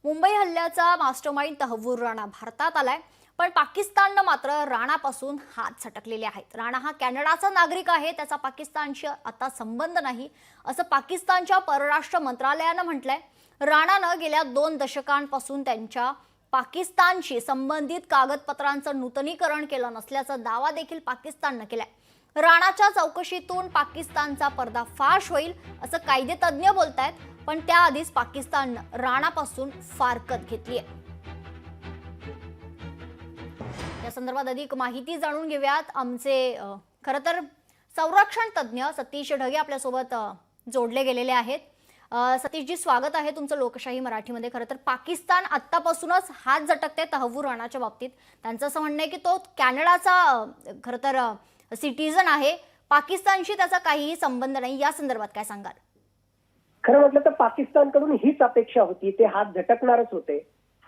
मुंबई हल्ल्याचा मास्टरमाइंड तहव्वूर राणा भारतात आलाय, पण पाकिस्ताननं मात्र राणापासून हात झटकलेले आहेत। राणा हा कॅनडाचा नागरिक आहे, त्याचा पाकिस्तानशी आता संबंध नाही असं पाकिस्तानच्या परराष्ट्र मंत्रालयानं म्हटलंय। राणानं गेल्या 2 दशकांपासून त्यांच्या पाकिस्तानशी संबंधित कागदपत्रांचं नूतनीकरण केलं नसल्याचा दावा देखील पाकिस्ताननं केलाय। राणाच्या चौकशीतून पाकिस्तानचा पर्दाफाश होईल असं कायदेतज्ञ बोलतायत, पण त्याआधीच पाकिस्ताननं राणापासून फारकत घेतलीय। या संदर्भात अधिक माहिती जाणून घेऊयात। आमचे खरं तर संरक्षण तज्ञ सतीश ढगे आपल्या सोबत जोडले गेलेले आहेत। सतीशजी, स्वागत आहे तुमचं लोकशाही मराठीमध्ये। खरं तर पाकिस्तान आत्तापासूनच हात झटकते तहव्वूर राणाच्या बाबतीत। त्यांचं असं म्हणणं आहे की तो कॅनडाचा खरं तर सिटीजन आहे, पाकिस्तानशी त्याचा काहीही संबंध नाही। या संदर्भात काय सांगाल? खरं म्हटलं तर पाकिस्तानकडून हीच अपेक्षा होती, ते हात झटकणारच होते।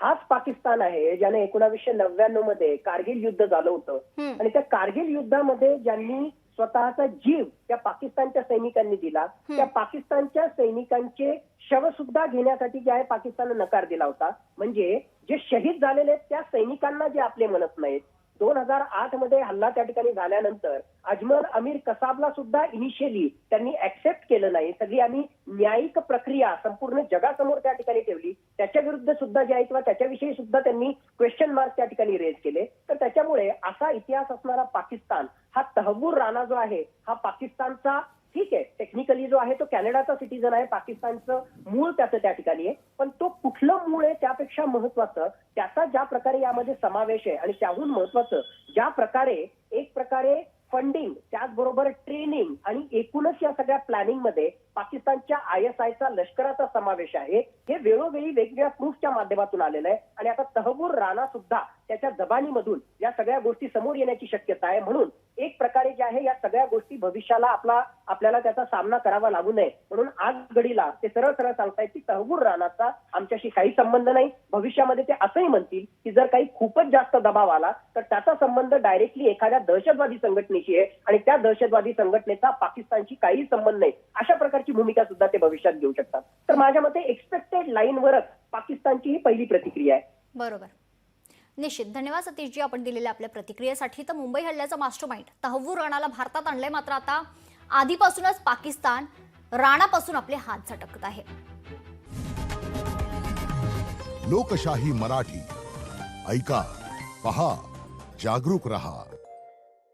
हाच पाकिस्तान आहे ज्याने 1999 मध्ये कारगिल युद्ध झालं होतं आणि त्या कारगिल युद्धामध्ये ज्यांनी स्वतःचा जीव त्या पाकिस्तानच्या सैनिकांनी दिला, त्या पाकिस्तानच्या सैनिकांचे शव सुद्धा घेण्यासाठी जे आहे पाकिस्तानने नकार दिला होता। म्हणजे जे शहीद झालेले त्या सैनिकांना जे आपले म्हणत नाहीत। 2008 मध्ये हल्ला त्या ठिकाणी झाल्यानंतर अजमल अमीर कसाबला सुद्धा इनिशियली त्यांनी ऍक्सेप्ट केलं नाही। सगळी आम्ही न्यायिक प्रक्रिया संपूर्ण जगासमोर त्या ठिकाणी ठेवली, त्याच्या विरुद्ध सुद्धा जे आहे किंवा त्याच्याविषयी सुद्धा त्यांनी क्वेश्चन मार्क त्या ठिकाणी रेज केले। तर त्याच्यामुळे असा इतिहास असणारा पाकिस्तान हा तहव्वूर राणा जो आहे हा पाकिस्तानचा, ठीक आहे, टेक्निकली जो आहे तो कॅनडाचा सिटीजन आहे, पाकिस्तानचं मूळ त्याचं त्या ठिकाणी आहे, पण तो कुठलं मूळ आहे त्यापेक्षा महत्वाचं त्याचा ज्या प्रकारे यामध्ये समावेश आहे आणि त्याहून महत्वाचं ज्या प्रकारे एक प्रकारे फंडिंग, त्याचबरोबर ट्रेनिंग आणि एकूणच या सगळ्या प्लॅनिंग मध्ये पाकिस्तानच्या ISIचा लष्कराचा समावेश आहे, हे वेळोवेळी वेगवेगळ्या प्रूफच्या माध्यमातून आलेलं आहे। आणि आता तहव्वूर राणा सुद्धा त्याच्या जबानीमधून या सगळ्या गोष्टी समोर येण्याची शक्यता आहे। म्हणून एक प्रकारे जे आहे या सगळ्या गोष्टी भविष्याला आपल्याला त्याचा सामना करावा लागू नये म्हणून आज घडीला ते सरळ सरळ सांगतायत की तहव्वूर राणाचा आमच्याशी काही संबंध नाही। भविष्यामध्ये ते असंही म्हणतील की जर काही खूपच जास्त दबाव आला तर त्याचा संबंध डायरेक्टली एखाद्या दहशतवादी संघटनेशी आहे आणि त्या दहशतवादी संघटनेचा पाकिस्तानशी काही संबंध नाही, अशा प्रकारची भूमिका सुद्धा ते भविष्यात घेऊ शकतात। तर माझ्या मते एक्सपेक्टेड लाईनवरच पाकिस्तानची ही पहिली प्रतिक्रिया आहे। बरोबर, निश्चित। धन्यवाद सतीशजी आपण दिलेल्या आपल्या प्रतिक्रियेसाठी। तर मुंबई हल्ल्याचा मास्टरमाइंड तहव्वूर राणाला भारतात आणलंय, मात्र आता आधीपासूनच पाकिस्तान राणापासून आपले हात झटकत आहे। लोकशाही मराठी ऐका, पहा, जागरूक रहा।